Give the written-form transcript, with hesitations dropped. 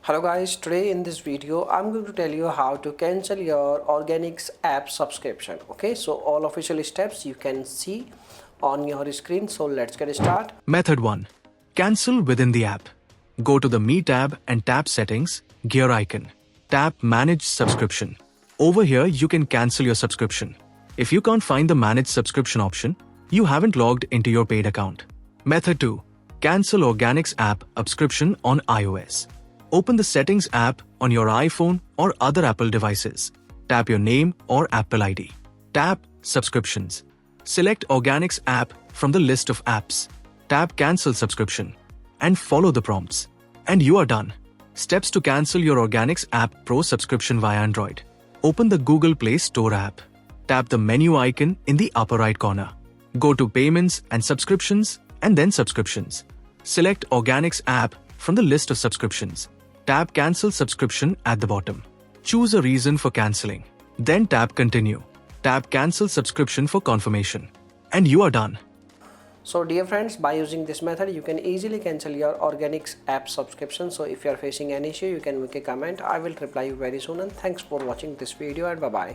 Hello guys, today in this video I'm going to tell you how to cancel your Organics app subscription. Okay, so all official steps you can see on your screen. So let's get started. Method 1. Cancel within the app. Go to the Me tab and tap Settings, gear icon. Tap Manage Subscription. Over here you can cancel your subscription. If you can't find the Manage Subscription option, you haven't logged into your paid account. Method 2. Cancel Organics app subscription on iOS. Open the Settings app on your iPhone or other Apple devices. Tap your name or Apple ID. Tap Subscriptions. Select Organics app from the list of apps. Tap Cancel Subscription and follow the prompts. And you are done. Steps to cancel your Organics app Pro subscription via Android. Open the Google Play Store app. Tap the menu icon in the upper right corner. Go to Payments and Subscriptions and then Subscriptions. Select Organics app from the list of subscriptions. Tap Cancel Subscription at the bottom. Choose a reason for cancelling. Then tap Continue. Tap Cancel Subscription for confirmation. And you are done. So dear friends, by using this method you can easily cancel your Organics app subscription. So if you are facing any issue, you can make a comment. I will reply you very soon, and thanks for watching this video, and bye bye.